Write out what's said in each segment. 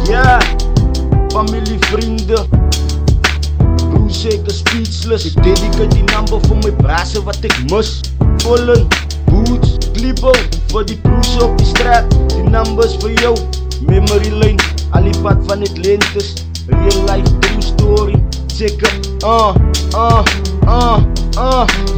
Ja, familie, vrienden. Broer zeker speechless. Ik dedicate die number voor mijn brazen wat ik mis. Pollen, boots, klibbel. Voor die broers op die straat. Die numbers voor jou. Memory lane, alipad van het lentes. Real life true story. Zeker,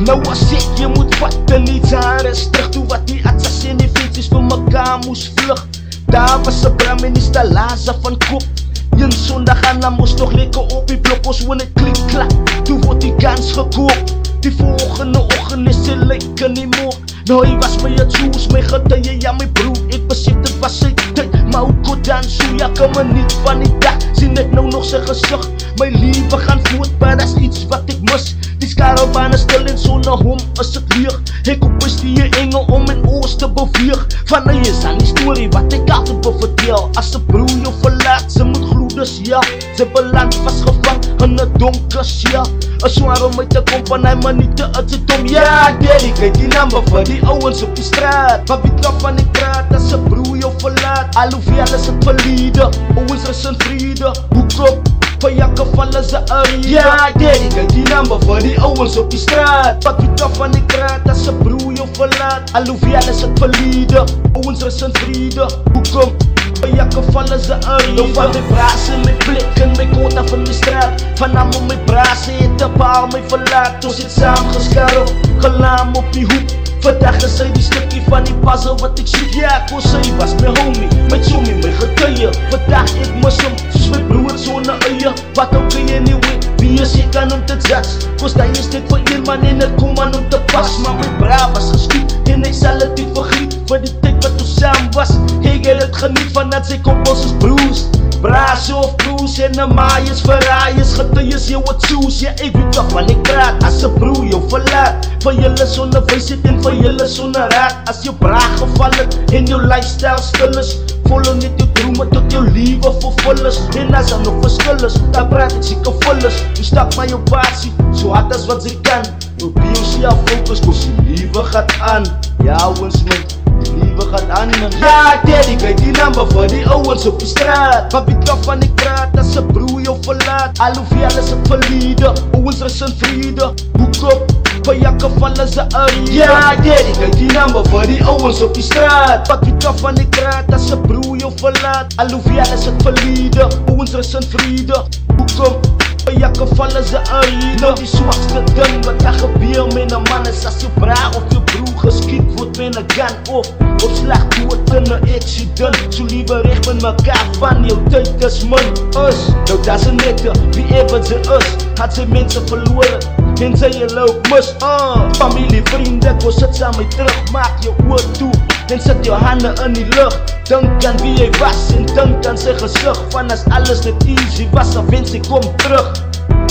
Nou was ik, je moet vatten, niets aan is terug. Toen wat die assassin in fiets voor mekaar moest vlug. Daar was een bram en is de laza van kop. Een zondag aan dan moest nog lekker op die blokkos. Wanneer het klik klak, toen wordt die kans gekoopt. Die volgende ochtend is ze lekker niet meer. Nou hij was met het zoes, mijn getuie, ja mijn broer. Ik besef het was zijn tijd, maar hoe kon dan zo? Ja kan me niet van die dag, zie net nou nog zijn gezicht. Mijn liefde gaan voort, maar dat is iets wat ik mis. Die caravan is stil en zonder hom is het leeg. Ik op is die engel om mijn oors te beweeg. Van hij is aan die story wat ik altijd wil vertel. Als de broer je verlaat, ze moet gloeien dus ja. Ze belandt vastgevangen in het donker, ja. Een zwaar om mij te komen van hij maar niet te uitzitten. Ja, dedicate die nummer voor die ouwens op die straat. Wat wie trap van ik praat als zijn broer je verlaat. Alhoewel is het verleden, ouwens is een vrede. Hoek op, van jakken vallen ze erin. Ja, dedicate die nummer voor die ouwens op die straat. Wat wie trap van ik praat als zijn broer je verlaat. Alhoewel is het verleden, ouwens is een vrede. Hoek op, van jakken vallen ze erin. Nou van mijn brazen, mijn blikken, mijn quota van de straat. Van allemaal mijn brazen in de paal, mijn verlaat. Toen zit samen geskarreld, gelaam op die hoek. Vandaag is hij die stukje van die puzzel wat ik zoek. Ja, koos hij was mijn homie, mijn zommie, mijn getuie. Vandaag ik mis hem, soos mijn broer zonder eie. Wat ook kun je niet weet, wie is ik aan hem te zats. Koos hij is dit voor een man en het kom aan hem te pas. Maar mijn braaf was geschiet en ik zal het niet vergiet. Voor die tijd wat toen samen was, ik heb het geniet van dat zij komt als broers. Brazen of broers en de maaiers, verraaiers, getuies, je wat zoes. Ja, ik weet toch van ik praat als een broer je verlaat. Van jullie zonder wijsheid en van jullie zonder raad. Als je braag gevallen en je lifestyle stil is, volg niet je dromen tot je liefde vervul is. En als er nog verschil is, dan praat ik zeker vol is. Je stap maar je passie, zo hard als wat ze kan. Je BOC focus, cause je liefde gaat aan. Ja, ouwens man, die liefde gaat aan man. Ja, dedicate die nummer voor die ouwens op die straat. Wat wie trap van ik praat als een broer je verlaat. Alhoewel is het verleden, ouwens is een vrede. Hoek op, van jakken vallen ze erin. Ja, dedicate die nummer voor die ouwens op die straat. Wat wie trap van ik praat als een broer je verlaat. Alhoewel is het verleden, ouwens is een vrede. Hoek op, van jakken vallen ze erin. Nou die zwakste ding wat er gebeurt met een man is als je braag of je broer geschiet wordt met een gun of op slag dood in een accident. Zo liever recht met mekaar van jouw tijd is man is. Nou dat is een nette, wie even ze is. Had ze mensen verloren en zij je loop mis. Familie, vrienden, koos het samen terug. Maak je oor toe en zet je handen in die lucht. Denk aan wie jij was en denk aan zijn gezicht. Van als alles net easy was, dan wens ik kom terug.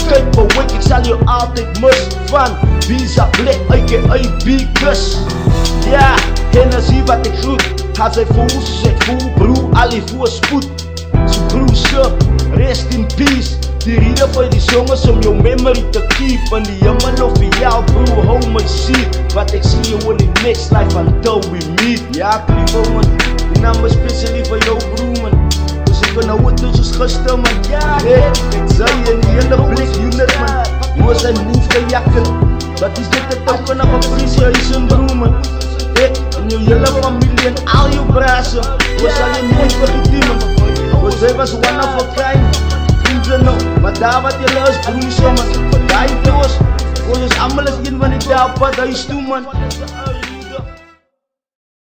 Kijk me wik, ik zal je altijd mis. Van Visa Black, a.k.a. Bigus. Ja, en dan zie wat ik groet. Had zij voel, ze zegt voel, broer, Ali voor spoed. Zo broer, rest in peace. Die reden voor die zongens om jouw memory te keep. En die jammer of voor jou broer, hou my seat. Wat ik zie je in die next life until we meet. Ja, lieve man, die naam is speciaal voor jou broer man. Dus ik kan nou het doen zoals gisteren man. Ja, ik zei je in die hele blik unit man. Je was een move te jakken. Dat is dit het ook van een appreciation broer man. En je hele familie en al je brazen. We zal je nooit vergeten man. Want zij was one of a kind. Vrienden nog, maar daar wat je luist broers man. Daar je was, voor ons allemaal is een van die daar op wat huis toe man.